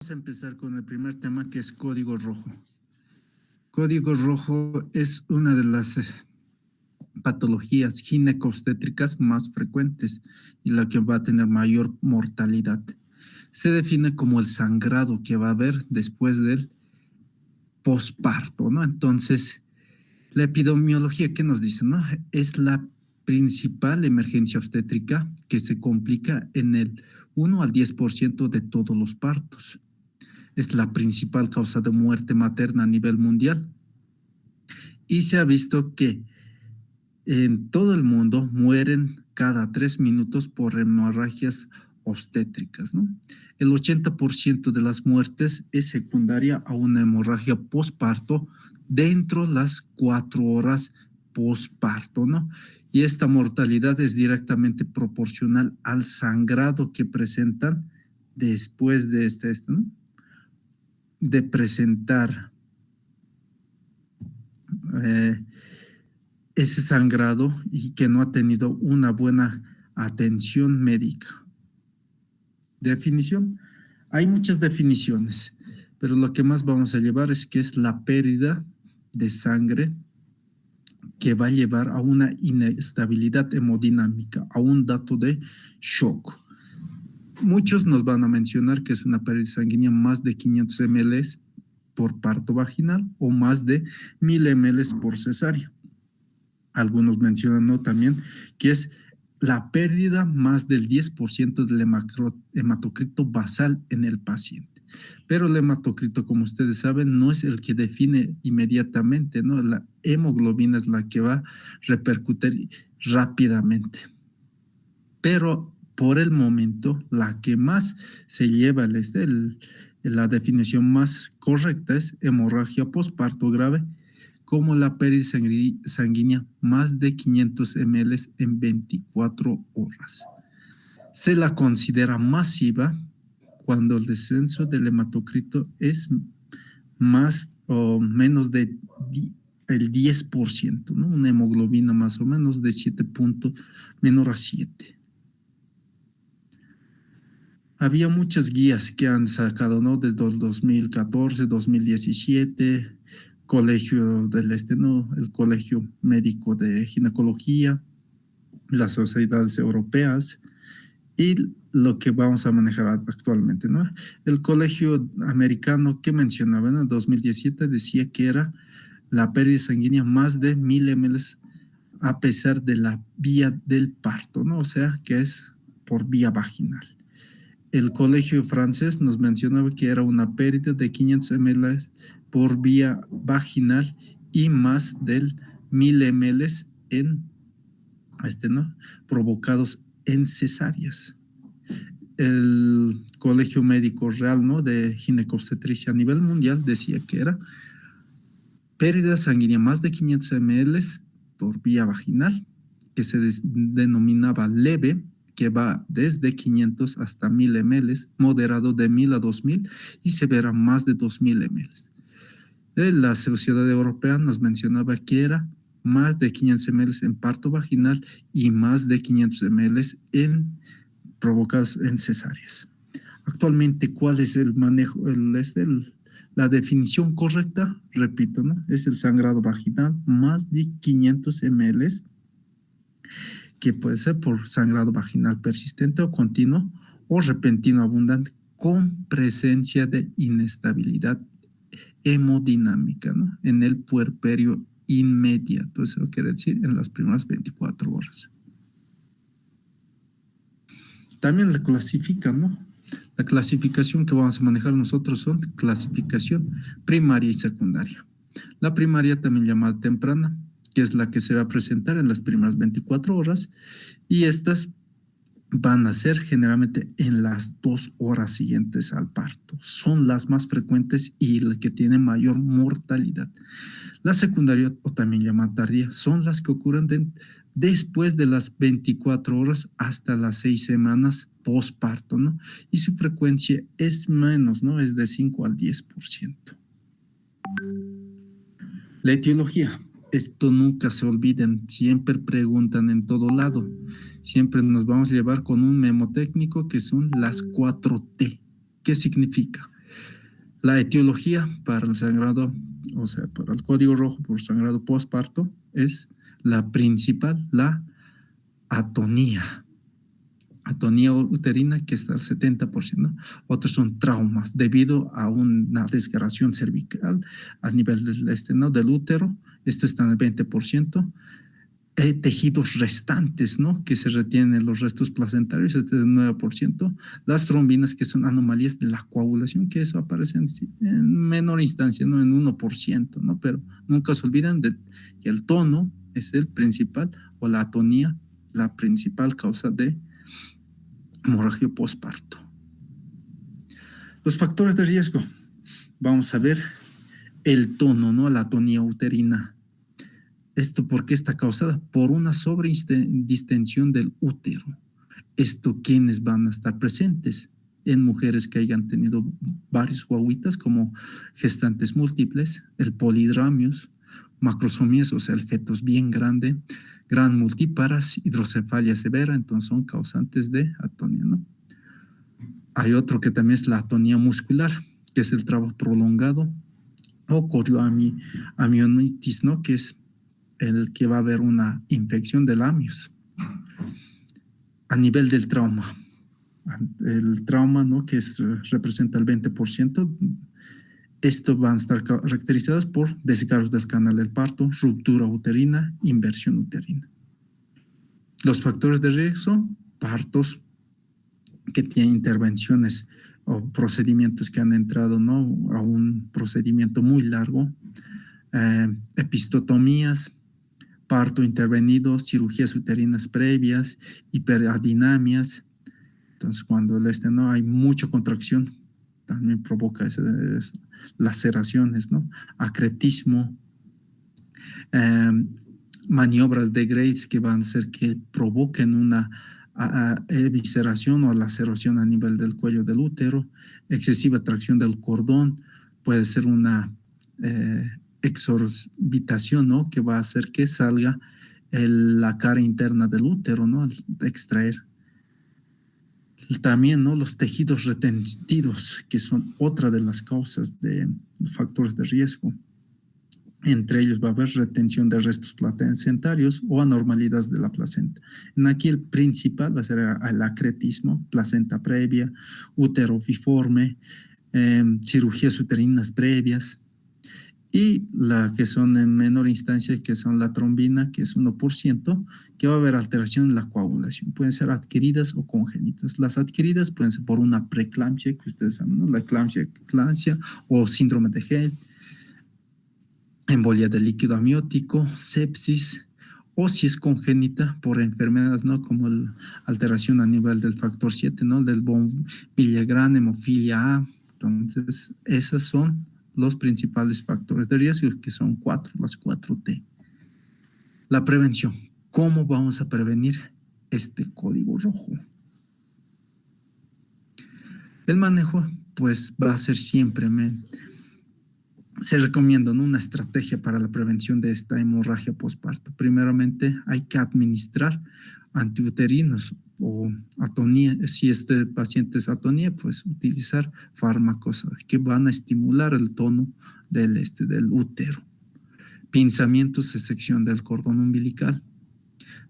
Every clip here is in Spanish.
Vamos a empezar con el primer tema que es código rojo. Código rojo es una de las patologías ginecobstétricas más frecuentes y la que va a tener mayor mortalidad. Se define como el sangrado que va a haber después del posparto, ¿no? Entonces, la epidemiología, ¿qué nos dice, no? Es la principal emergencia obstétrica que se complica en el 1 al 10% de todos los partos. Es la principal causa de muerte materna a nivel mundial. Y se ha visto que en todo el mundo mueren cada 3 minutos por hemorragias obstétricas, ¿no? El 80% de las muertes es secundaria a una hemorragia posparto dentro de las 4 horas posparto, ¿no? Y esta mortalidad es directamente proporcional al sangrado que presentan después de ¿no? De presentar ese sangrado y que no ha tenido una buena atención médica. Definición. Hay muchas definiciones, pero lo que más vamos a llevar es que es la pérdida de sangre que va a llevar a una inestabilidad hemodinámica, a un dato de shock. Muchos nos van a mencionar que es una pérdida sanguínea más de 500 ml por parto vaginal o más de 1000 ml por cesárea. Algunos mencionan, ¿no?, también que es la pérdida más del 10% del hematocrito basal en el paciente. Pero el hematocrito, como ustedes saben, no es el que define inmediatamente, ¿no? La hemoglobina es la que va a repercutir rápidamente. Pero por el momento, la que más se lleva la definición más correcta es hemorragia posparto grave, como la pérdida sanguínea más de 500 ml en 24 horas. Se la considera masiva cuando el descenso del hematocrito es más o menos de el 10%, ¿no? Una hemoglobina más o menos de 7 puntos menor a 7. Había muchas guías que han sacado, ¿no?, desde el 2014, 2017, Colegio del ¿no?, el Colegio Médico de Ginecología, las sociedades europeas y lo que vamos a manejar actualmente, ¿no? El Colegio Americano que mencionaba en el 2017 decía que era la pérdida sanguínea más de 1000 ml a pesar de la vía del parto, ¿no? O sea, que es por vía vaginal. El colegio francés nos mencionaba que era una pérdida de 500 ml por vía vaginal y más del 1000 ml en ¿no?, provocados en cesáreas. El Colegio Médico Real, ¿no?, de ginecobstetricia a nivel mundial decía que era pérdida sanguínea más de 500 ml por vía vaginal, que se denominaba leve, que va desde 500 hasta 1000 ml, moderado de 1000 a 2000 y severa más de 2000 ml. La Sociedad Europea nos mencionaba que era más de 500 ml en parto vaginal y más de 500 ml provocados en cesáreas. Actualmente, ¿cuál es el manejo? La definición correcta, repito, ¿no?, es el sangrado vaginal más de 500 ml, que puede ser por sangrado vaginal persistente o continuo o repentino abundante con presencia de inestabilidad hemodinámica, ¿no?, en el puerperio inmediato. Eso quiere decir en las primeras 24 horas. También la clasifican, ¿no? La clasificación que vamos a manejar nosotros son clasificación primaria y secundaria. La primaria, también llamada temprana, que es la que se va a presentar en las primeras 24 horas, y estas van a ser generalmente en las 2 horas siguientes al parto. Son las más frecuentes y las que tienen mayor mortalidad. La secundaria, o también llamada tardía, son las que ocurren después de las 24 horas hasta las 6 semanas posparto, ¿no? Y su frecuencia es menos, ¿no? Es de 5 al 10%. La etiología. Esto nunca se olviden, siempre preguntan en todo lado. Siempre nos vamos a llevar con un memo técnico que son las 4T. ¿Qué significa? La etiología para el sangrado, o sea, para el código rojo por sangrado postparto, es la principal, la atonía. Atonía uterina, que está al 70%. Otros son traumas debido a una desgarración cervical a nivel del útero. Esto está en el 20%. Tejidos restantes, ¿no? Que se retienen los restos placentarios, este es el 9%. Las trombinas, que son anomalías de la coagulación, que eso aparece en menor instancia, ¿no? En 1%, ¿no? Pero nunca se olviden de que el tono es el principal, o la atonía, la principal causa de hemorragia postparto. Los factores de riesgo. Vamos a ver el tono, ¿no? La atonía uterina. ¿Esto por qué está causada? Por una sobredistensión del útero. ¿Esto quiénes van a estar presentes? En mujeres que hayan tenido varios guaguitas, como gestantes múltiples, el polidramios, macrosomías, o sea, el feto es bien grande, gran multíparas, hidrocefalia severa, entonces son causantes de atonía, ¿no? Hay otro que también es la atonía muscular, que es el trabajo prolongado, o corioamionitis, ¿no? Que es el que va a haber una infección del amios. A nivel del trauma, el trauma, ¿no? Que representa el 20%, esto van a estar caracterizados por desgarros del canal del parto, ruptura uterina, inversión uterina. Los factores de riesgo son partos que tienen intervenciones o procedimientos que han entrado, ¿no? A un procedimiento muy largo, episiotomías, parto intervenido, cirugías uterinas previas, hiperadinamias. Entonces, cuando no hay mucha contracción, también provoca laceraciones, ¿no? Acretismo, maniobras de Graves que van a hacer que provoquen una evisceración o laceración a nivel del cuello del útero, excesiva tracción del cordón, puede ser una exorbitación, ¿no? Que va a hacer que salga la cara interna del útero, ¿no? Al extraer. También, ¿no? Los tejidos retentivos, que son otra de las causas de factores de riesgo. Entre ellos va a haber retención de restos placentarios o anormalidades de la placenta. Aquí el principal va a ser el acretismo, placenta previa, útero biforme, cirugías uterinas previas, y la que son en menor instancia, que son la trombina, que es 1%, que va a haber alteración en la coagulación. Pueden ser adquiridas o congénitas. Las adquiridas pueden ser por una preeclampsia, que ustedes saben, ¿no? La eclampsia o síndrome de Gell, embolia del líquido amniótico, sepsis, o si es congénita por enfermedades, ¿no? Como la alteración a nivel del factor 7, ¿no? Del von Willebrand, hemofilia A. Entonces, esas son los principales factores de riesgo, que son 4, las 4T. La prevención. ¿Cómo vamos a prevenir este código rojo? El manejo, pues, va a ser siempre, se recomienda, ¿no? Una estrategia para la prevención de esta hemorragia postparto. Primeramente, hay que administrar antiuterinos o atonía. Si este paciente es atonía, pues utilizar fármacos que van a estimular el tono del útero. Pinzamientos y sección del cordón umbilical.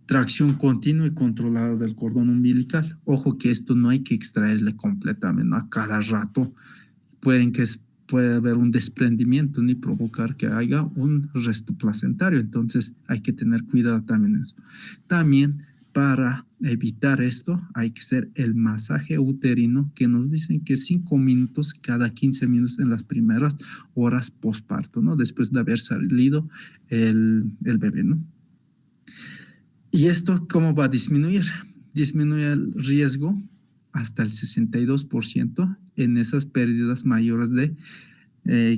Tracción continua y controlada del cordón umbilical. Ojo que esto no hay que extraerle completamente, ¿no? A cada rato puede haber un desprendimiento ni provocar que haya un resto placentario. Entonces hay que tener cuidado también en eso. También para evitar esto hay que hacer el masaje uterino, que nos dicen que 5 minutos cada 15 minutos en las primeras horas postparto, ¿no? Después de haber salido el bebé, ¿no? ¿Y esto cómo va a disminuir? Disminuye el riesgo hasta el 62% en esas pérdidas mayores de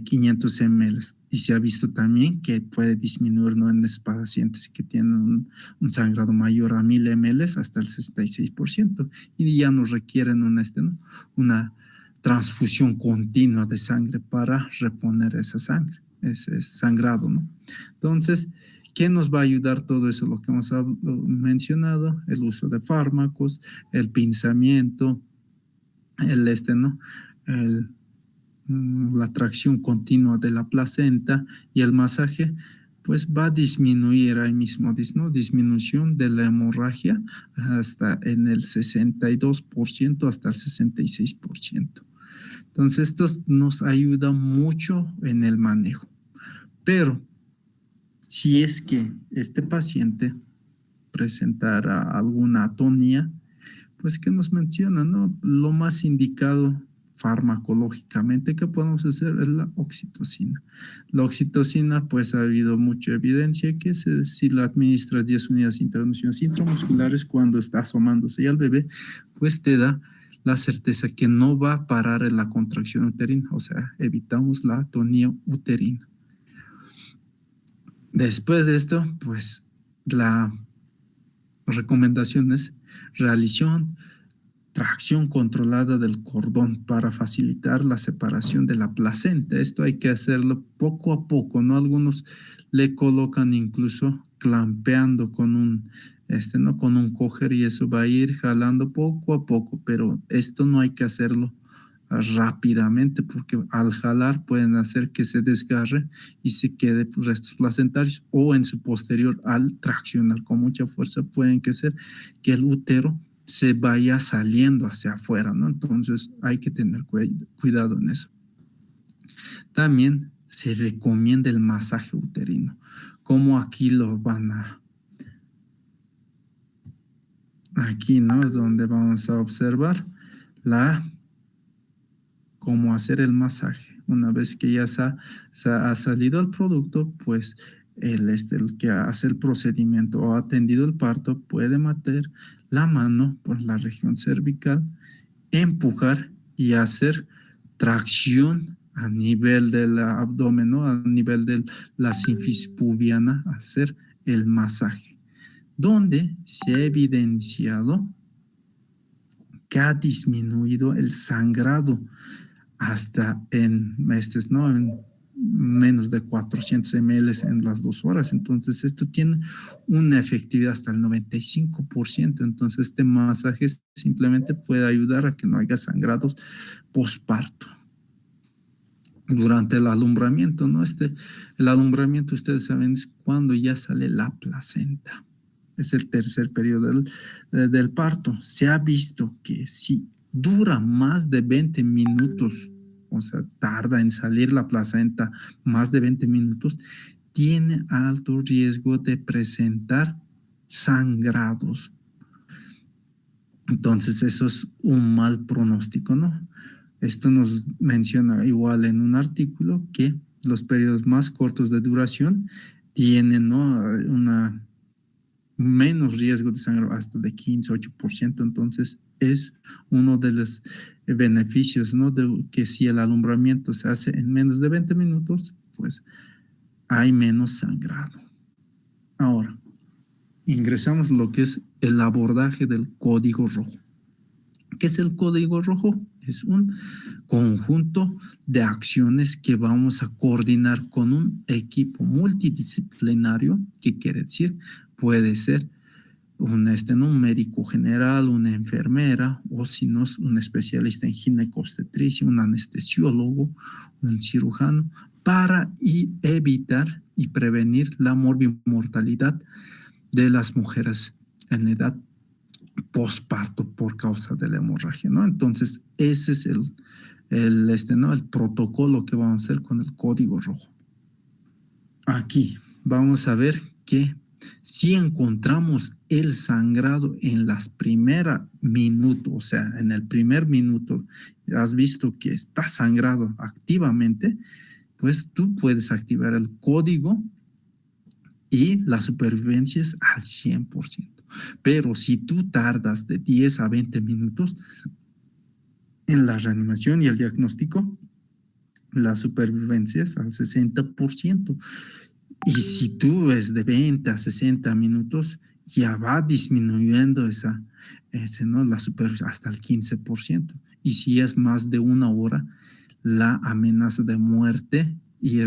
500 ml. Y se ha visto también que puede disminuir, ¿no? En los pacientes que tienen un sangrado mayor a 1000 ml hasta el 66%. Y ya no requieren una transfusión continua de sangre para reponer esa sangre, ese sangrado, ¿no? Entonces, ¿qué nos va a ayudar todo eso? Lo que hemos mencionado, el uso de fármacos, el pinzamiento, ¿no? la tracción continua de la placenta y el masaje, pues va a disminuir ahí mismo, ¿no? Disminución de la hemorragia hasta en el 62%, hasta el 66%. Entonces, esto nos ayuda mucho en el manejo. Pero si es que este paciente presentara alguna atonía, pues que nos menciona, ¿no? Lo más indicado farmacológicamente que podemos hacer es la oxitocina. La oxitocina, pues ha habido mucha evidencia que si la administras 10 unidades intravenosos intramusculares cuando está asomándose ya el bebé, pues te da la certeza que no va a parar en la contracción uterina, o sea, evitamos la atonía uterina. Después de esto, pues la recomendación es realización tracción controlada del cordón para facilitar la separación de la placenta. Esto hay que hacerlo poco a poco, ¿no? Algunos le colocan incluso clampeando con un, ¿no? Con un coger y eso va a ir jalando poco a poco, pero esto no hay que hacerlo rápidamente porque al jalar pueden hacer que se desgarre y se quede restos placentarios o en su posterior al traccionar con mucha fuerza pueden que ser que el útero se vaya saliendo hacia afuera, ¿no? Entonces hay que tener cuidado en eso. También se recomienda el masaje uterino, como aquí lo van a, aquí, ¿no? Es donde vamos a observar cómo hacer el masaje. Una vez que ya ha salido el producto, pues el que hace el procedimiento o ha atendido el parto puede meter la mano por la región cervical, empujar y hacer tracción a nivel del abdomen, ¿no? A nivel de la sínfisis pubiana, hacer el masaje, donde se ha evidenciado que ha disminuido el sangrado hasta en meses, ¿no? En menos de 400 ml en las 2 horas. Entonces, esto tiene una efectividad hasta el 95%. Entonces, este masaje simplemente puede ayudar a que no haya sangrados posparto. Durante el alumbramiento, ¿no? El alumbramiento, ustedes saben, es cuando ya sale la placenta. Es el tercer periodo del parto. Se ha visto que si dura más de 20 minutos, o sea, tarda en salir la placenta más de 20 minutos, tiene alto riesgo de presentar sangrados. Entonces, eso es un mal pronóstico, ¿no? Esto nos menciona igual en un artículo que los periodos más cortos de duración tienen, ¿no? Una menos riesgo de sangrado hasta de 15, 8%. Entonces, es uno de los beneficios, ¿no? De que si el alumbramiento se hace en menos de 20 minutos, pues hay menos sangrado. Ahora, ingresamos lo que es el abordaje del código rojo. ¿Qué es el código rojo? Es un conjunto de acciones que vamos a coordinar con un equipo multidisciplinario, que quiere decir, puede ser un médico general, una enfermera, o si no, un especialista en ginecobstetricia, un anestesiólogo, un cirujano, para evitar y prevenir la morbimortalidad de las mujeres en edad posparto por causa de la hemorragia, ¿no? Entonces, ese es el protocolo que vamos a hacer con el código rojo. Aquí vamos a ver que si encontramos el sangrado en las primeras minutos, o sea, en el primer minuto, has visto que está sangrado activamente, pues tú puedes activar el código y la supervivencia es al 100%. Pero si tú tardas de 10 a 20 minutos en la reanimación y el diagnóstico, la supervivencia es al 60%. Y si tú es de 20 a 60 minutos, ya va disminuyendo la supervivencia hasta el 15%. Y si es más de una hora, la amenaza de muerte y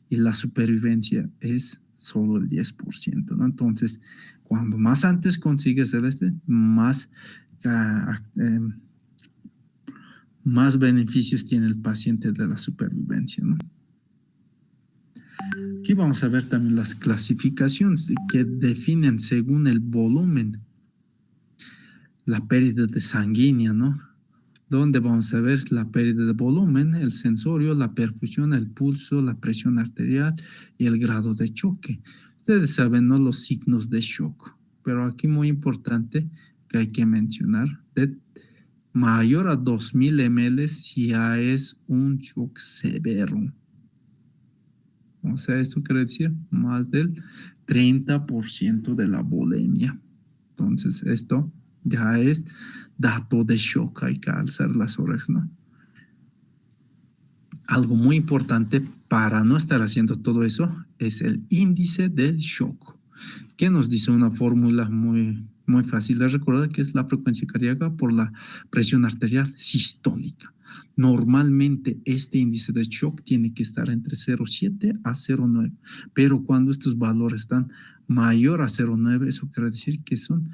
la supervivencia es solo el 10%, ¿no? Entonces, cuando más antes consigues más más beneficios tiene el paciente de la supervivencia, ¿no? Aquí vamos a ver también las clasificaciones que definen según el volumen la pérdida de sanguínea, ¿no? Donde vamos a ver la pérdida de volumen, el sensorio, la perfusión, el pulso, la presión arterial y el grado de choque. Ustedes saben, ¿no? Los signos de shock, pero aquí muy importante que hay que mencionar, de mayor a 2000 ml ya es un shock severo. O sea, esto quiere decir más del 30% de la volemia. Entonces, esto ya es dato de shock, hay que alzar las orejas, ¿no? Algo muy importante para no estar haciendo todo eso es el índice del shock, que nos dice una fórmula muy fácil de recordar, que es la frecuencia cardíaca por la presión arterial sistólica. Normalmente este índice de shock tiene que estar entre 0,7 a 0,9, pero cuando estos valores están mayor a 0,9, eso quiere decir que son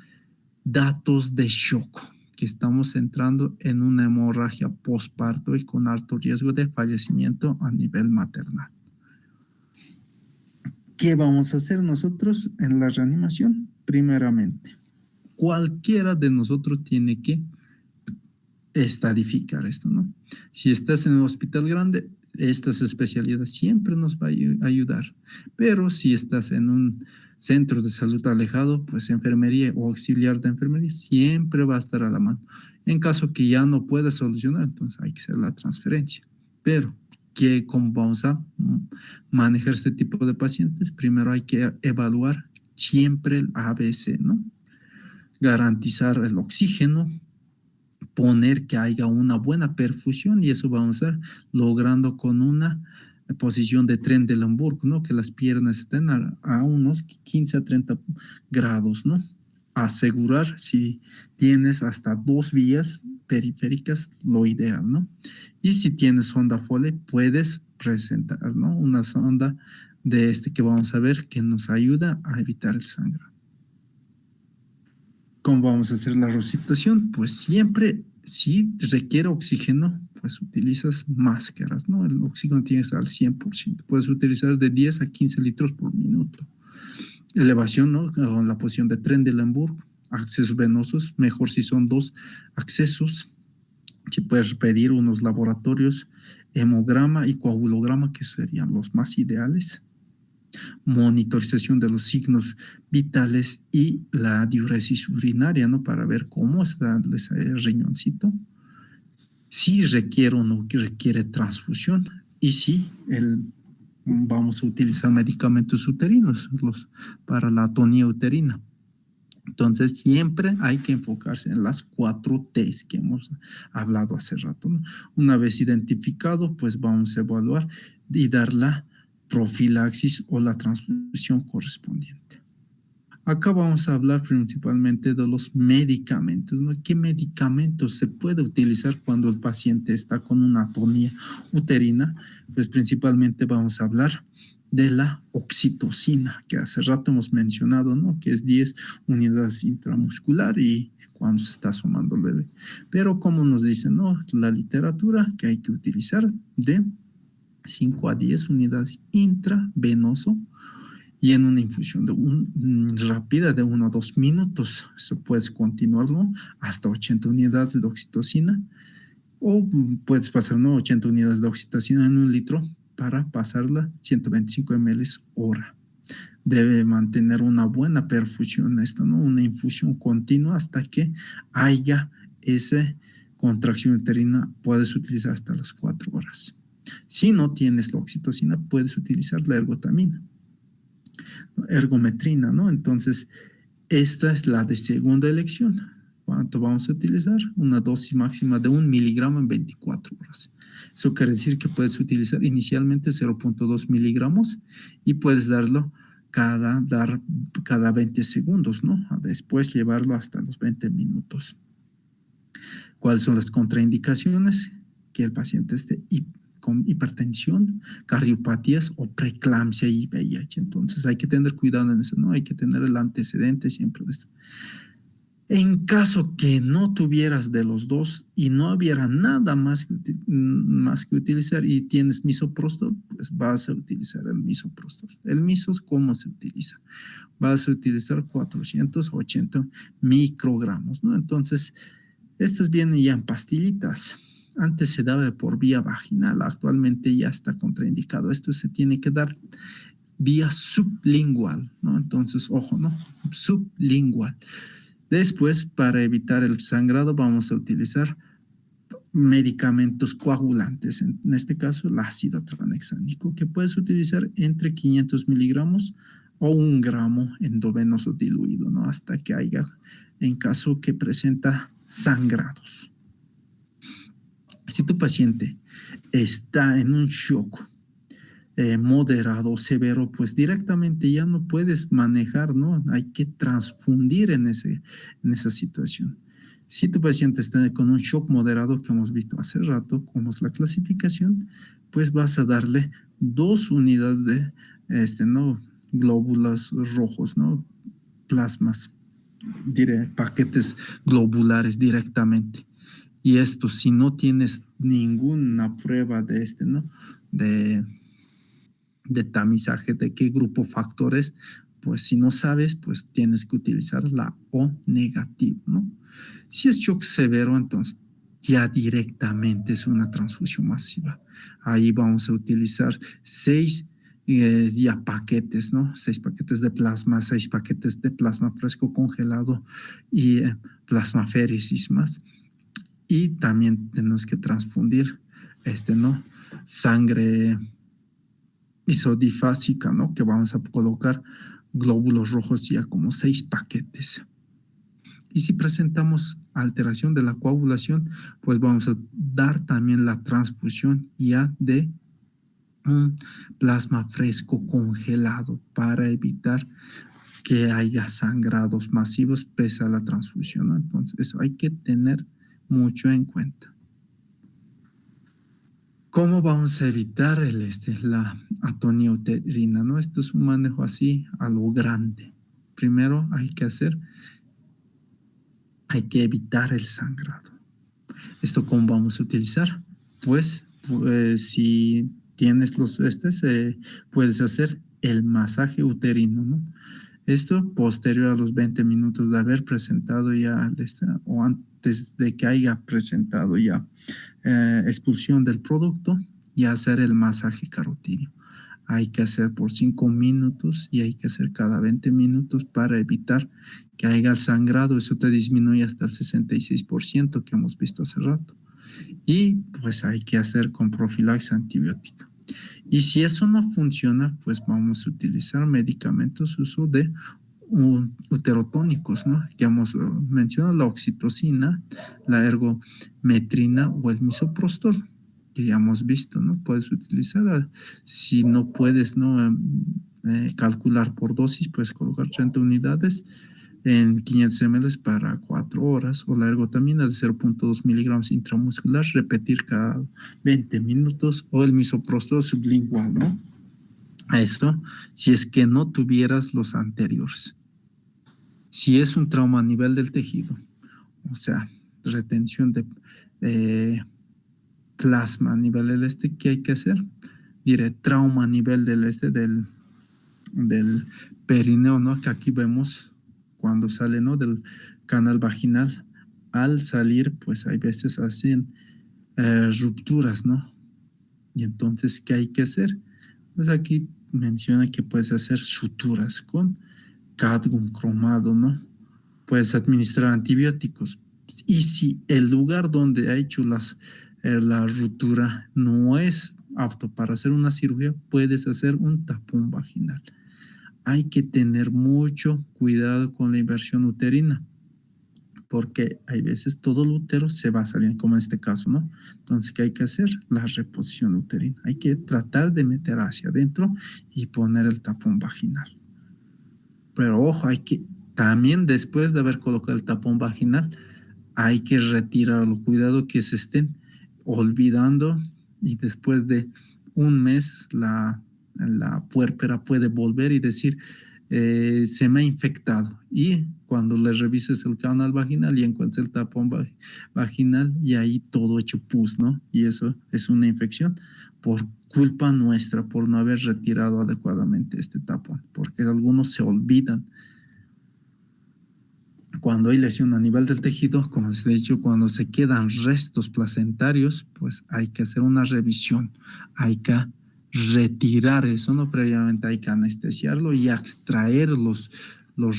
datos de shock, que estamos entrando en una hemorragia postparto y con alto riesgo de fallecimiento a nivel maternal. ¿Qué vamos a hacer nosotros en la reanimación? Primeramente, cualquiera de nosotros tiene que estadificar esto, ¿no? Si estás en un hospital grande, estas especialidades siempre nos va a ayudar, pero si estás en un centro de salud alejado, pues enfermería o auxiliar de enfermería siempre va a estar a la mano. En caso que ya no pueda solucionar, entonces hay que hacer la transferencia. Pero, ¿cómo vamos a manejar este tipo de pacientes? Primero hay que evaluar siempre el ABC, ¿no? Garantizar el oxígeno, poner que haya una buena perfusión, y eso vamos a estar logrando con una posición de Trendelenburg, ¿no? Que las piernas estén a unos 15 a 30 grados, ¿no? Asegurar si tienes hasta 2 vías periféricas, lo ideal, ¿no? Y si tienes sonda Foley, puedes presentar, ¿no? Una sonda de que vamos a ver que nos ayuda a evitar el sangrado. ¿Cómo vamos a hacer la resucitación? Pues siempre, si requiere oxígeno, pues utilizas máscaras, ¿no? El oxígeno tiene que estar al 100%. Puedes utilizar de 10 a 15 litros por minuto. Elevación, ¿no? Con la posición de Trendelenburg. Accesos venosos, mejor si son 2 accesos. Si puedes pedir unos laboratorios, hemograma y coagulograma, que serían los más ideales. Monitorización de los signos vitales y la diuresis urinaria, ¿no? Para ver cómo está ese riñoncito. Si requiere o no requiere transfusión, y si vamos a utilizar medicamentos uterinos para la atonía uterina. Entonces, siempre hay que enfocarse en las 4 T's que hemos hablado hace rato, ¿no? Una vez identificado, pues vamos a evaluar y dar la profilaxis o la transfusión correspondiente. Acá vamos a hablar principalmente de los medicamentos, ¿no? ¿Qué medicamentos se puede utilizar cuando el paciente está con una atonía uterina? Pues principalmente vamos a hablar de la oxitocina, que hace rato hemos mencionado, ¿no? Que es 10 unidades intramuscular y cuando se está asomando el bebé. Pero como nos dice, ¿no? La literatura, que hay que utilizar de 5 a 10 unidades intravenoso y en una infusión rápida de 1 a 2 minutos. Eso puedes continuarlo hasta 80 unidades de oxitocina, o puedes pasar, ¿no? 80 unidades de oxitocina en 1 litro para pasarla 125 ml hora. Debe mantener una buena perfusión, ¿no? Una infusión continua hasta que haya esa contracción uterina. Puedes utilizar hasta las 4 horas. Si no tienes la oxitocina, puedes utilizar la ergotamina, ergometrina, ¿no? Entonces, esta es la de segunda elección. ¿Cuánto vamos a utilizar? Una dosis máxima de 1 miligramo en 24 horas. Eso quiere decir que puedes utilizar inicialmente 0.2 miligramos y puedes darlo cada 20 segundos, ¿no? Después llevarlo hasta los 20 minutos. ¿Cuáles son las contraindicaciones? Que el paciente esté con hipertensión, cardiopatías o preeclampsia y VIH. Entonces hay que tener cuidado en eso, ¿no? Hay que tener el antecedente siempre de esto. En caso que no tuvieras de los dos y no hubiera nada más que utilizar y tienes misoprostol, pues vas a utilizar el misoprostol. ¿El miso cómo se utiliza? Vas a utilizar 480 microgramos, ¿no? Entonces, estos vienen ya en pastillitas. Antes se daba por vía vaginal, actualmente ya está contraindicado. Esto se tiene que dar vía sublingual, ¿no? Entonces, ojo, ¿no? Sublingual. Después, para evitar el sangrado, vamos a utilizar medicamentos coagulantes, en este caso el ácido tranexámico, que puedes utilizar entre 500 miligramos o 1 gramo endovenoso diluido, ¿no? Hasta que haya, en caso que presenta sangrados. Si tu paciente está en un shock moderado o severo, pues directamente ya no puedes manejar, ¿no? Hay que transfundir en esa situación. Si tu paciente está con un shock moderado, que hemos visto hace rato, como es la clasificación, pues vas a darle 2 unidades de, ¿no? Glóbulos rojos, ¿no? Plasmas, paquetes globulares directamente. Y esto, si no tienes ninguna prueba de ¿no? De tamizaje de qué grupo factores, pues si no sabes, pues tienes que utilizar la O negativo, ¿no? Si es shock severo, entonces ya directamente es una transfusión masiva. Ahí vamos a utilizar 6 ya paquetes, ¿no? 6 paquetes de plasma, 6 paquetes de plasma fresco congelado y plasmaféresis más. Y también tenemos que transfundir, ¿no? Sangre isodifásica, ¿no? Que vamos a colocar glóbulos rojos ya como 6 paquetes. Y si presentamos alteración de la coagulación, pues vamos a dar también la transfusión ya de un plasma fresco congelado para evitar que haya sangrados masivos pese a la transfusión, ¿no? Entonces, eso hay que tener mucho en cuenta. ¿Cómo vamos a evitar la atonía uterina, ¿no? Esto es un manejo así a lo grande. Primero hay que evitar el sangrado. ¿Esto cómo vamos a utilizar? Pues si tienes puedes hacer el masaje uterino, ¿no? Esto posterior a los 20 minutos de haber presentado ya o antes de que haya presentado ya expulsión del producto y hacer el masaje carotídeo. Hay que hacer por 5 minutos y hay que hacer cada 20 minutos para evitar que haya el sangrado. Eso te disminuye hasta el 66% que hemos visto hace rato. Y pues hay que hacer con profilaxis antibiótica. Y si eso no funciona, pues vamos a utilizar medicamentos, uso de uterotónicos, ¿no? Que hemos mencionado, la oxitocina, la ergometrina o el misoprostol, que ya hemos visto, ¿no? Puedes utilizar, si no puedes, ¿no? Calcular por dosis, puedes colocar 30 unidades en 500 ml para 4 horas, o la ergotamina de 0.2 miligramos intramuscular, repetir cada 20 minutos, o el misoprostol sublingual, ¿no? Esto, si es que no tuvieras los anteriores. Si es un trauma a nivel del tejido, o sea, retención de plasma a nivel del ¿qué hay que hacer? Diré trauma a nivel del perineo, ¿no? Que aquí vemos cuando sale, ¿no? Del canal vaginal. Al salir, pues hay veces hacen rupturas, ¿no? Y entonces, ¿qué hay que hacer? Pues aquí menciona que puedes hacer suturas con cadmium cromado, ¿no? Puedes administrar antibióticos. Y si el lugar donde ha hecho la ruptura no es apto para hacer una cirugía, puedes hacer un tapón vaginal. Hay que tener mucho cuidado con la inversión uterina, porque hay veces todo el útero se va a salir, como en este caso, ¿no? Entonces, ¿qué hay que hacer? La reposición uterina. Hay que tratar de meter hacia adentro y poner el tapón vaginal. Pero ojo, hay que también, después de haber colocado el tapón vaginal, hay que retirarlo. Cuidado que se estén olvidando y después de un mes la puérpera puede volver y decir, se me ha infectado. Y cuando le revises el canal vaginal y encuentras el tapón vaginal y ahí todo hecho pus, ¿no? Y eso es una infección por culpa nuestra, por no haber retirado adecuadamente este tapón, porque algunos se olvidan. Cuando hay lesión a nivel del tejido, como les he dicho, cuando se quedan restos placentarios, pues hay que hacer una revisión, hay que retirar eso, ¿no? Previamente hay que anestesiarlo y extraer los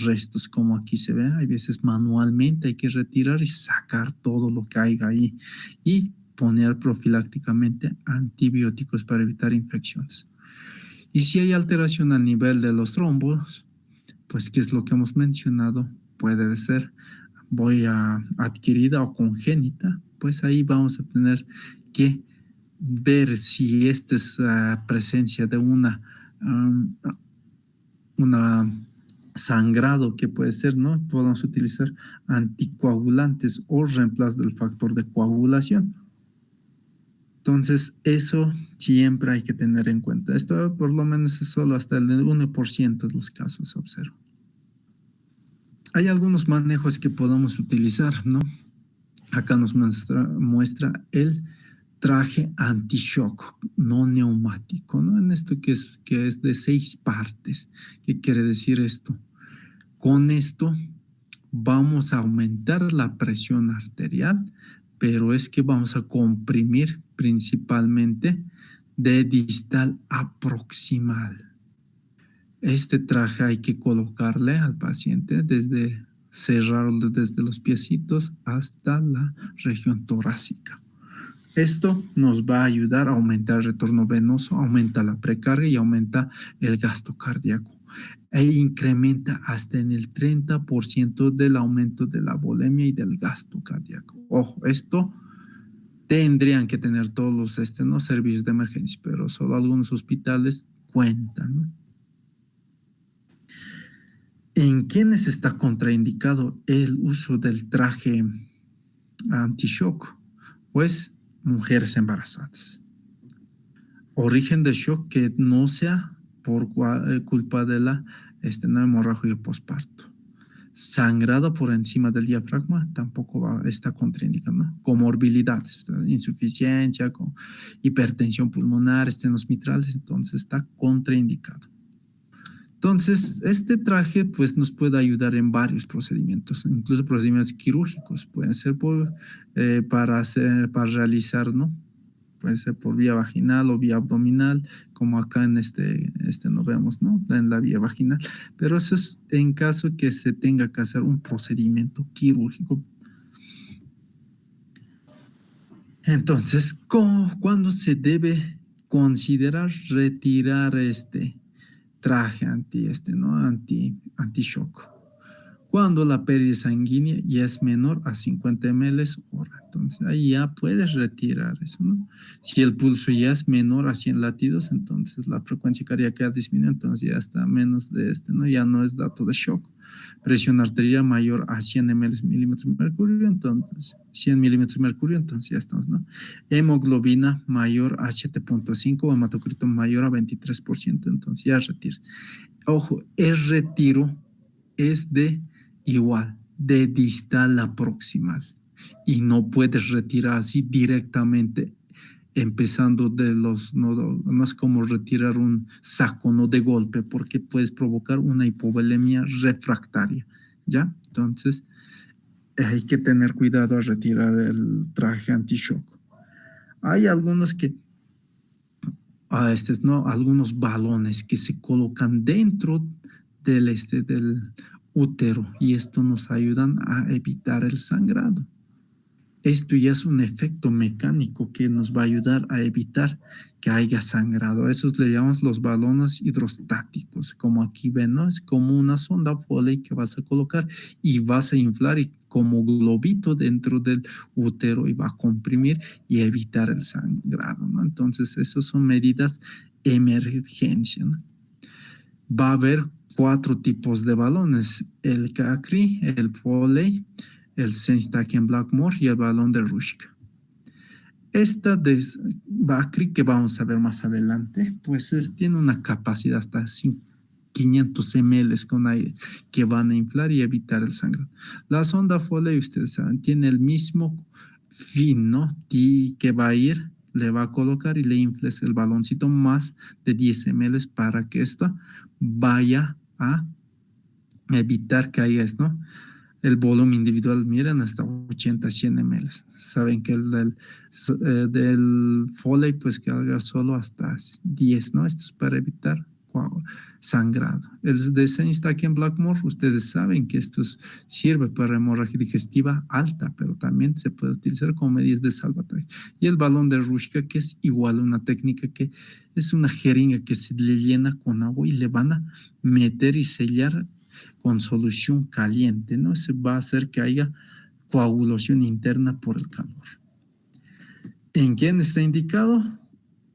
restos, como aquí se ve. Hay veces manualmente hay que retirar y sacar todo lo que haya ahí y poner profilácticamente antibióticos para evitar infecciones. Y si hay alteración a nivel de los trombos, pues qué es lo que hemos mencionado, puede ser adquirida o congénita, pues ahí vamos a tener que ver si esta es presencia de una sangrado que puede ser, ¿no? Podemos utilizar anticoagulantes o reemplazo del factor de coagulación. Entonces, eso siempre hay que tener en cuenta. Esto por lo menos es solo hasta el 1% de los casos, observo. Hay algunos manejos que podemos utilizar, ¿no? Acá nos muestra el traje anti-shock no neumático, ¿no? En esto que es de 6 partes. ¿Qué quiere decir esto? Con esto vamos a aumentar la presión arterial, pero es que vamos a comprimir principalmente de distal a proximal. Este traje hay que colocarle al paciente cerrarlo desde los piecitos hasta la región torácica. Esto nos va a ayudar a aumentar el retorno venoso, aumenta la precarga y aumenta el gasto cardíaco. E incrementa hasta en el 30% del aumento de la volemia y del gasto cardíaco. Ojo, esto tendrían que tener todos los servicios de emergencia, pero solo algunos hospitales cuentan, ¿no? ¿En quiénes está contraindicado el uso del traje anti-shock? Pues mujeres embarazadas. Origen de shock que no sea por culpa de la hemorragia posparto. Sangrado por encima del diafragma tampoco está contraindicado, ¿no? Comorbilidades, insuficiencia, hipertensión pulmonar, estenos mitrales, entonces está contraindicado. Entonces, este traje pues nos puede ayudar en varios procedimientos, incluso procedimientos quirúrgicos, pueden ser para realizar, ¿no? Puede ser por vía vaginal o vía abdominal, como acá en no vemos, ¿no? En la vía vaginal, pero eso es en caso que se tenga que hacer un procedimiento quirúrgico. Entonces, ¿cuándo se debe considerar retirar traje anti-shock? Cuando la pérdida sanguínea ya es menor a 50 ml hora. Entonces, ahí ya puedes retirar eso, ¿no? Si el pulso ya es menor a 100 latidos, entonces la frecuencia cardíaca disminuye, entonces ya está menos de ¿no? Ya no es dato de shock. Presión arterial mayor a 100 milímetros de mercurio, entonces 100 milímetros de mercurio, entonces ya estamos, ¿no? Hemoglobina mayor a 7.5 o hematocrito mayor a 23%, entonces ya retira. Ojo, el retiro es igual, de distal a proximal. Y no puedes retirar así directamente, empezando no es como retirar un saco, no de golpe, porque puedes provocar una hipovolemia refractaria, ¿ya? Entonces, hay que tener cuidado al retirar el traje anti-shock. Hay algunos algunos balones que se colocan dentro del útero y esto nos ayudan a evitar el sangrado. Esto ya es un efecto mecánico que nos va a ayudar a evitar que haya sangrado. Esos le llamamos los balones hidrostáticos. Como aquí ven, ¿no? Es como una sonda Foley que vas a colocar y vas a inflar y como globito dentro del útero y va a comprimir y evitar el sangrado, ¿no? Entonces, esas son medidas de emergencia, ¿no? Va a haber 4 tipos de balones: el Cacri, el Foley, el Seinstaken Blackmore y el balón de Rushka. Esta de Bakri, que vamos a ver más adelante, pues tiene una capacidad hasta 500 ml con aire que van a inflar y evitar el sangrado. La sonda Foley, ustedes saben, tiene el mismo fin, ¿no? Y que va a ir, le va a colocar y le infles el baloncito más de 10 ml para que esto vaya a evitar que haya esto, ¿no? El volumen individual, miren, hasta 80, 100 ml. Saben que del Foley, pues que haga solo hasta 10, ¿no? Esto es para evitar sangrado. El diseño está aquí en Blackmore. Ustedes saben que esto sirve para hemorragia digestiva alta, pero también se puede utilizar como medidas de salvataje. Y el balón de Rushka, que es igual una técnica que es una jeringa que se le llena con agua y le van a meter y sellar con solución caliente, ¿no? Se va a hacer que haya coagulación interna por el calor. ¿En quién está indicado?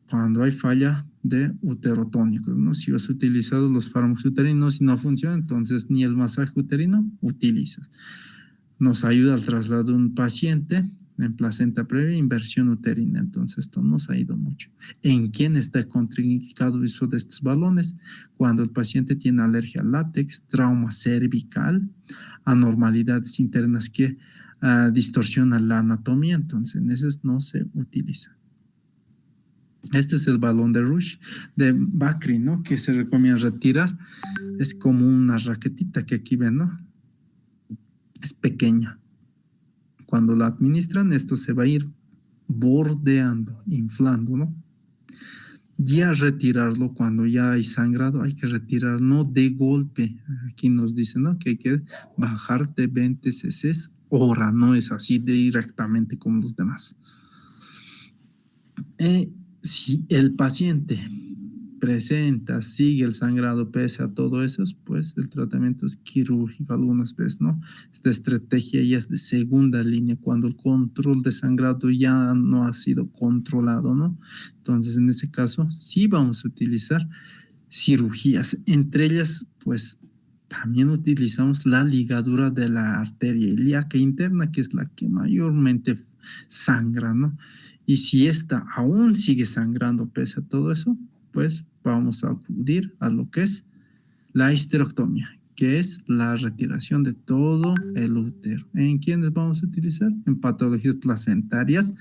Cuando hay falla de uterotónicos, ¿no? Si has utilizado los fármacos uterinos y no funciona, entonces ni el masaje uterino utilizas. Nos ayuda al traslado de un paciente en placenta previa, inversión uterina. Entonces, esto nos ha ido mucho. ¿En quién está contraindicado el uso de estos balones? Cuando el paciente tiene alergia al látex, trauma cervical, anormalidades internas que distorsionan la anatomía. Entonces, en esos no se utiliza. Este es el balón de Rush de Bakri, ¿no? Que se recomienda retirar. Es como una raquetita que aquí ven, ¿no? Es pequeña. Cuando la administran, esto se va a ir bordeando, inflando, ¿no? Ya retirarlo cuando ya hay sangrado, hay que retirarlo, no de golpe. Aquí nos dicen, ¿no? Que hay que bajar de 20 cc hora, no es así directamente como los demás. Si el paciente presenta, sigue el sangrado pese a todo eso, pues el tratamiento es quirúrgico algunas veces, ¿no? Esta estrategia ya es de segunda línea, cuando el control de sangrado ya no ha sido controlado, ¿no? Entonces, en ese caso, sí vamos a utilizar cirugías. Entre ellas, pues, también utilizamos la ligadura de la arteria ilíaca interna, que es la que mayormente sangra, ¿no? Y si esta aún sigue sangrando pese a todo eso, pues vamos a acudir a lo que es la histerectomía, que es la retiración de todo el útero. ¿En quiénes vamos a utilizar? En patologías placentarias,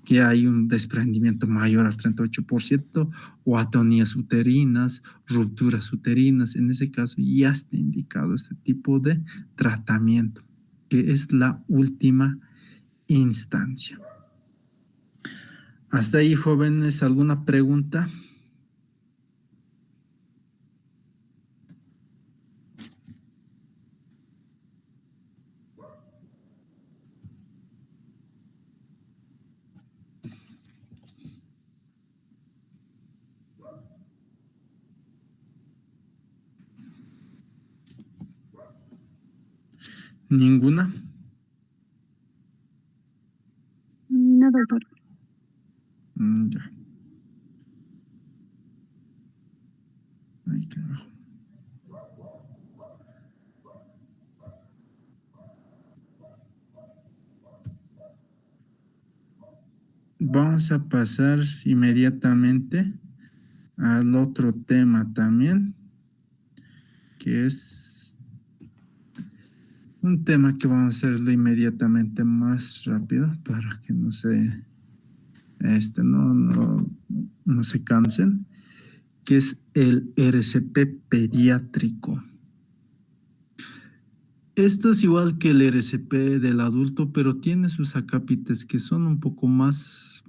que hay un desprendimiento mayor al 38%, o atonías uterinas, rupturas uterinas. En ese caso ya está indicado este tipo de tratamiento, que es la última instancia. Hasta ahí, jóvenes, ¿alguna pregunta? ¿Ninguna? No, doctor. Ya. Ay, carajo. Vamos a pasar inmediatamente al otro tema también, que es un tema que vamos a hacerlo inmediatamente más rápido para que no se no se cansen, que es el RCP pediátrico. Esto es igual que el RCP del adulto, pero tiene sus acápites que son un poco más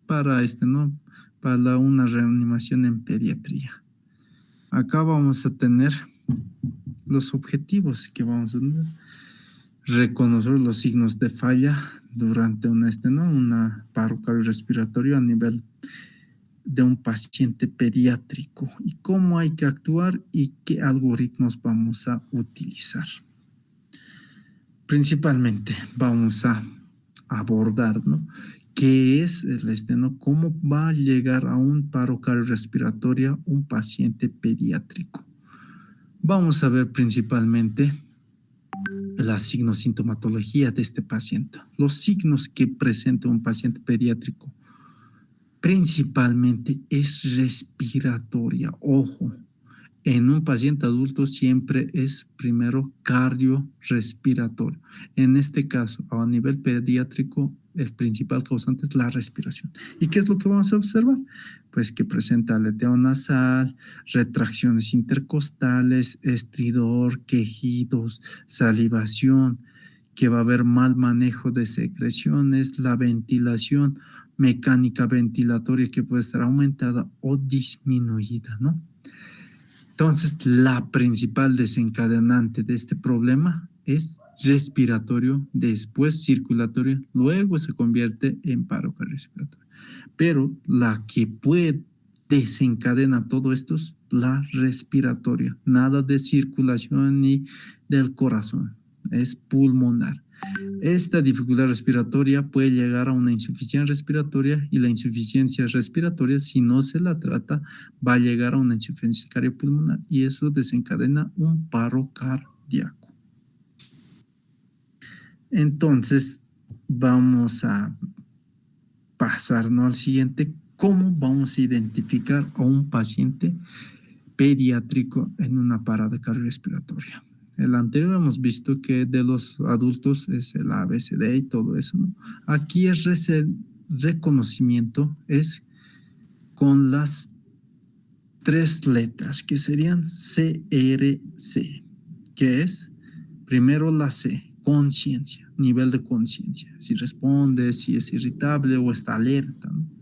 para ¿no? Para una reanimación en pediatría. Acá vamos a tener los objetivos que vamos a tener. Reconocer los signos de falla durante una paro cardiorrespiratorio a nivel de un paciente pediátrico y cómo hay que actuar y qué algoritmos vamos a utilizar. Principalmente vamos a abordar, ¿no? ¿Qué es el cómo va a llegar a un paro cardiorrespiratorio un paciente pediátrico? Vamos a ver principalmente la signosintomatología de este paciente. Los signos que presenta un paciente pediátrico principalmente es respiratoria. Ojo, en un paciente adulto siempre es primero cardiorrespiratorio. En este caso, a nivel pediátrico, el principal causante es la respiración. ¿Y qué es lo que vamos a observar? Pues que presenta aleteo nasal, retracciones intercostales, estridor, quejidos, salivación, que va a haber mal manejo de secreciones, la ventilación mecánica ventilatoria que puede estar aumentada o disminuida, ¿no? Entonces, la principal desencadenante de este problema es respiratorio, después circulatorio, luego se convierte en paro cardiorrespiratorio. Pero la que puede desencadenar todo esto es la respiratoria, nada de circulación ni del corazón, es pulmonar. Esta dificultad respiratoria puede llegar a una insuficiencia respiratoria y la insuficiencia respiratoria, si no se la trata, va a llegar a una insuficiencia cardiopulmonar y eso desencadena un paro cardíaco. Entonces, vamos a pasar, ¿no?, al siguiente. ¿Cómo vamos a identificar a un paciente pediátrico en una parada cardiorrespiratoria? El anterior hemos visto que de los adultos es el ABCD y todo eso, ¿no? Aquí el reconocimiento es con las 3 letras que serían CRC, que es primero la C, conciencia, nivel de conciencia, si responde, si es irritable o está alerta, ¿no?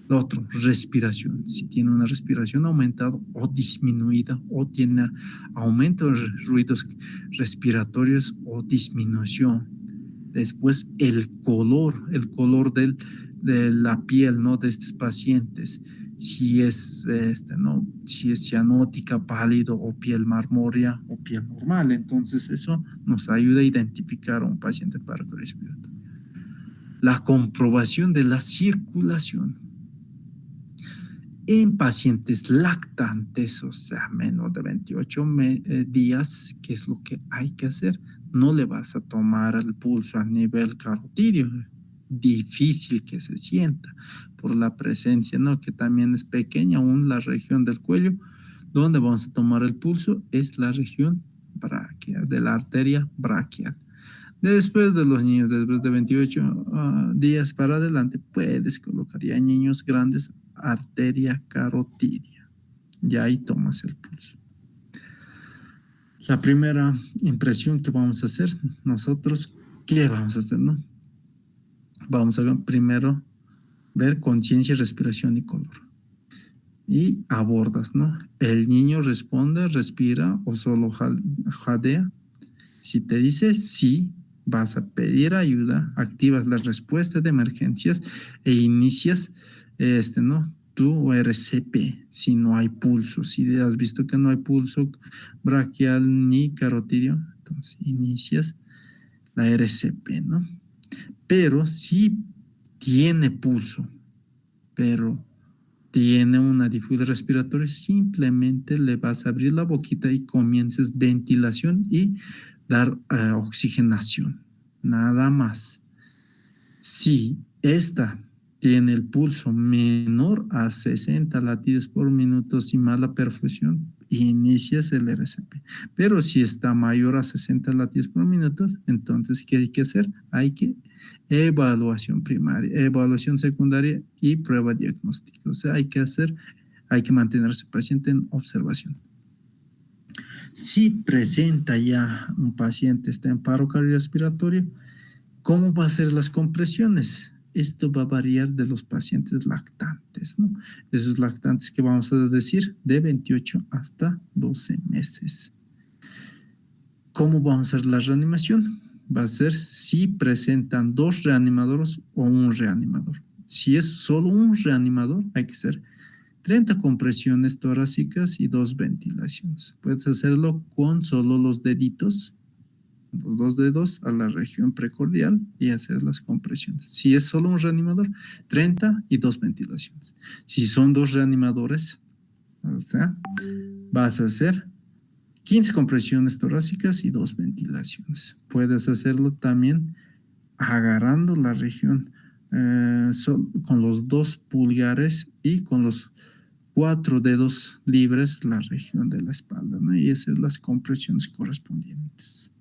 Lo otro, respiración, si tiene una respiración aumentada o disminuida o tiene aumento de ruidos respiratorios o disminución. Después el color de la piel, ¿no?, de estos pacientes, si es, ¿no?, si es cianótica, pálido o piel marmórea o piel normal. Entonces eso nos ayuda a identificar a un paciente paro cardiorrespiratorio. La comprobación de la circulación. En pacientes lactantes, o sea, menos de 28 días, ¿qué es lo que hay que hacer? No le vas a tomar el pulso a nivel carotidio, difícil que se sienta por la presencia, ¿no?, que también es pequeña aún la región del cuello. Donde vamos a tomar el pulso es la región braquial, de la arteria braquial. Después de los niños, después de 28 días para adelante, puedes colocar ya en niños grandes arteria carotidia. Ya ahí tomas el pulso. La primera impresión que vamos a hacer nosotros, ¿qué vamos a hacer, no? Vamos a primero ver conciencia, respiración y color. Y abordas, ¿no? El niño responde, respira o solo jadea. Si te dice sí, vas a pedir ayuda, activas la respuesta de emergencias e inicias, ¿no?, tu RCP. Si no hay pulso, si has visto que no hay pulso braquial ni carotidio, entonces inicias la RCP, ¿no? Pero si tiene pulso, pero tiene una dificultad respiratoria, simplemente le vas a abrir la boquita y comiences ventilación y dar oxigenación, nada más. Si esta tiene el pulso menor a 60 latidos por minuto sin mala perfusión, inicias el RCP. Pero si está mayor a 60 latidos por minuto, entonces, ¿qué hay que hacer? Hay que evaluación primaria, evaluación secundaria y prueba diagnóstica. O sea, hay que mantener a ese paciente en observación. Si presenta ya un paciente, está en paro cardiorrespiratorio, ¿cómo va a ser las compresiones? Esto va a variar de los pacientes lactantes, ¿no? Esos lactantes que vamos a decir de 28 hasta 12 meses. ¿Cómo vamos a hacer la reanimación? Va a ser si presentan 2 reanimadores o un reanimador. Si es solo un reanimador, hay que hacer 30 compresiones torácicas y 2 ventilaciones. Puedes hacerlo con solo los deditos, los 2 dedos a la región precordial y hacer las compresiones. Si es solo un reanimador, 30 y 2 ventilaciones. Si son 2 reanimadores, o sea, vas a hacer 15 compresiones torácicas y 2 ventilaciones. Puedes hacerlo también agarrando la región con los 2 pulgares y con los 4 dedos libres la región de la espalda, ¿no? Y esas son las compresiones correspondientes.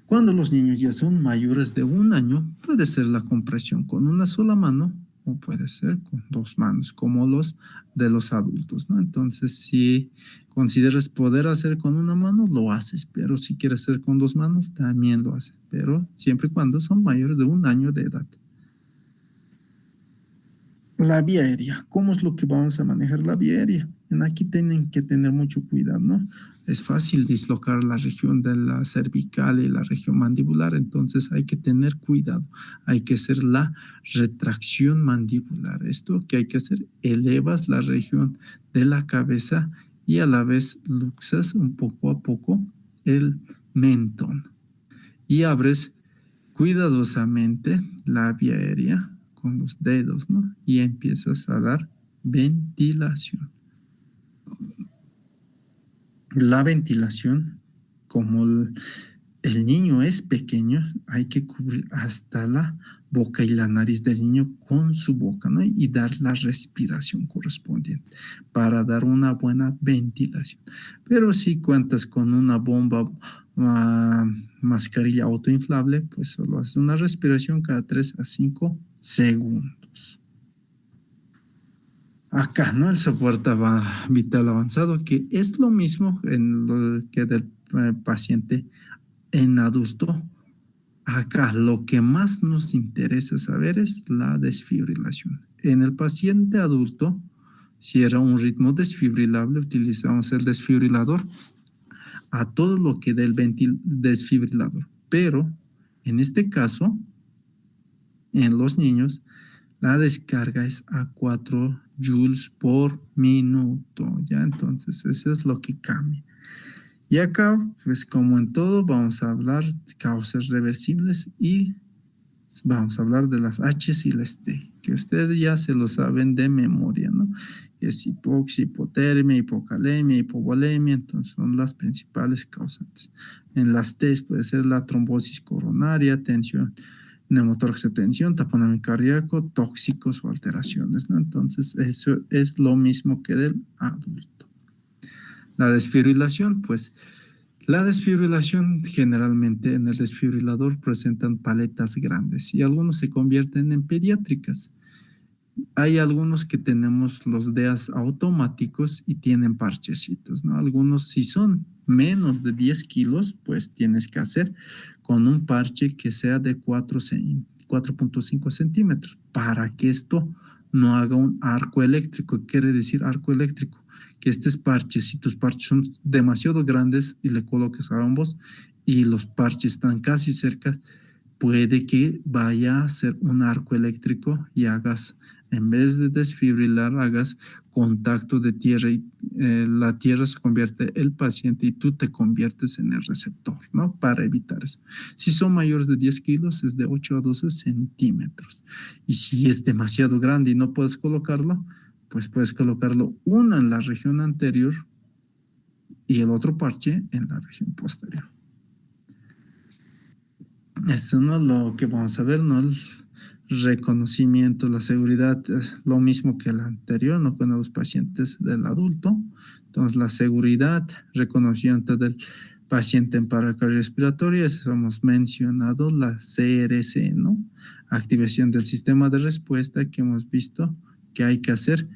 Cuando los niños ya son mayores de 1 año, puede ser la compresión con una sola mano o puede ser con 2 manos, como los de los adultos, ¿no? Entonces, si consideras poder hacer con una mano, lo haces, pero si quieres hacer con 2 manos, también lo haces, pero siempre y cuando son mayores de 1 año de edad. La vía aérea, ¿cómo es lo que vamos a manejar la vía aérea? Aquí tienen que tener mucho cuidado, ¿no? Es fácil dislocar la región de la cervical y la región mandibular, entonces hay que tener cuidado. Hay que hacer la retracción mandibular. Esto que hay que hacer, elevas la región de la cabeza y a la vez luxas un poco a poco el mentón y abres cuidadosamente la vía aérea con los dedos, ¿no? Y empiezas a dar ventilación. La ventilación, como el niño es pequeño, hay que cubrir hasta la boca y la nariz del niño con su boca, ¿no? Y dar la respiración correspondiente para dar una buena ventilación. Pero si cuentas con una bomba, mascarilla autoinflable, pues solo haces una respiración cada 3 a 5 segundos. Acá, ¿no? El soporte vital avanzado, que es lo mismo en lo que del paciente en adulto. Acá lo que más nos interesa saber es la desfibrilación. En el paciente adulto, si era un ritmo desfibrilable, utilizamos el desfibrilador a todo lo que del desfibrilador. Pero en este caso, en los niños, la descarga es a 4 joules por minuto. ¿Ya? Entonces, eso es lo que cambia. Y acá, pues como en todo, vamos a hablar de causas reversibles y vamos a hablar de las H's y las T, que ustedes ya se lo saben de memoria, ¿no? Es hipoxia, hipotermia, hipocalemia, hipovolemia, entonces son las principales causantes. En las T's puede ser la trombosis coronaria, tensión, neumotórax de tensión, taponamiento cardíaco, tóxicos o alteraciones, ¿no? Entonces eso es lo mismo que del adulto. La desfibrilación, pues la desfibrilación generalmente en el desfibrilador presentan paletas grandes y algunos se convierten en pediátricas. Hay algunos que tenemos los DEAs automáticos y tienen parchecitos, ¿no? Algunos si son menos de 10 kilos, pues tienes que hacer con un parche que sea de 4.5 centímetros para que esto no haga un arco eléctrico. ¿Qué quiere decir arco eléctrico? Que estos parches, si tus parches son demasiado grandes y le coloques a ambos y los parches están casi cerca, puede que vaya a ser un arco eléctrico y hagas, en vez de desfibrilar, hagas contacto de tierra y la tierra se convierte el paciente y tú te conviertes en el receptor, ¿no? Para evitar eso. Si son mayores de 10 kilos, es de 8 a 12 centímetros. Y si es demasiado grande y no puedes colocarlo, pues puedes colocarlo una en la región anterior y el otro parche en la región posterior. Esto no es lo que vamos a ver, ¿no? El reconocimiento, la seguridad, lo mismo que el anterior, ¿no? Con los pacientes del adulto. Entonces, la seguridad, reconocimiento del paciente en parada cardiorrespiratoria, eso hemos mencionado, la CRC, ¿no? Activación del sistema de respuesta que hemos visto que hay que hacer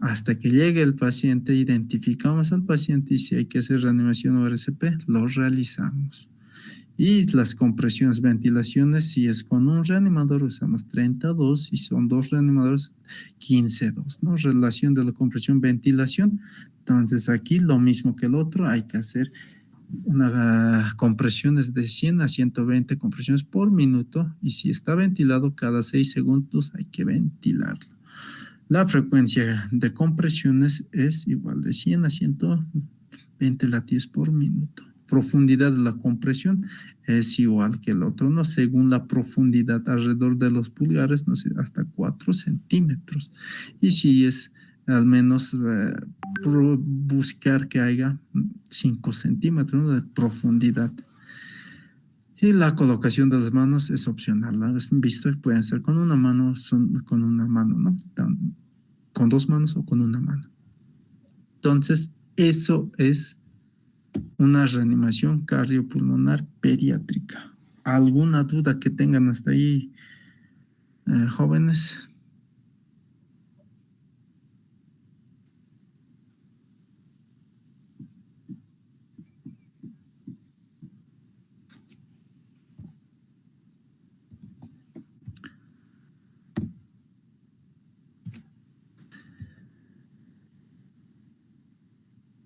hasta que llegue el paciente, identificamos al paciente y si hay que hacer reanimación o RCP, lo realizamos. Y las compresiones, ventilaciones, si es con un reanimador usamos 32 y son 2 reanimadores 15-2, ¿no? Relación de la compresión, ventilación. Entonces aquí lo mismo que el otro, hay que hacer compresiones de 100 a 120 compresiones por minuto y si está ventilado cada 6 segundos hay que ventilarlo. La frecuencia de compresiones es igual de 100 a 120 latidos por minuto. Profundidad de la compresión es igual que el otro, ¿no? Según la profundidad alrededor de los pulgares, no sé, hasta 4 centímetros. Y si es al menos buscar que haya 5 centímetros, ¿no? De profundidad. Y la colocación de las manos es opcional. ¿La has visto? Pueden ser con una mano, con una mano, ¿no? con 2 manos o con una mano. Entonces, eso es una reanimación cardiopulmonar pediátrica. ¿Alguna duda que tengan hasta ahí, jóvenes?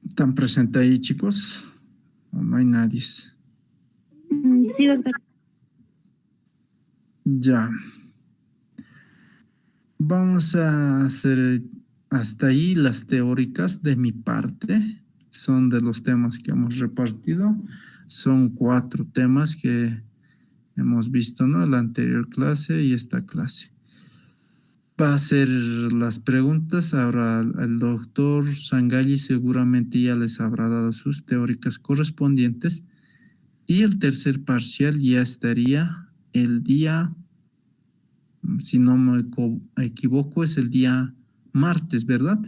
¿Están presentes ahí, chicos? ¿O no hay nadie? Sí, doctor. Ya. Vamos a hacer hasta ahí las teóricas de mi parte. Son de los temas que hemos repartido. Son 4 temas que hemos visto, ¿no? La anterior clase y esta clase. Va a hacer las preguntas. Ahora el doctor Sangalli seguramente ya les habrá dado sus teóricas correspondientes. Y el tercer parcial ya estaría el día, si no me equivoco, es el día martes, ¿verdad?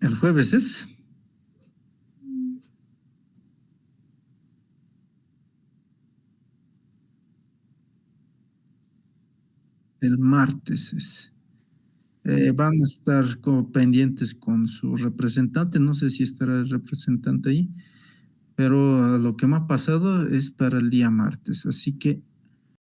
El jueves es. El martes es. Van a estar pendientes con su representante. No sé si estará el representante ahí, pero lo que me ha pasado es para el día martes. Así que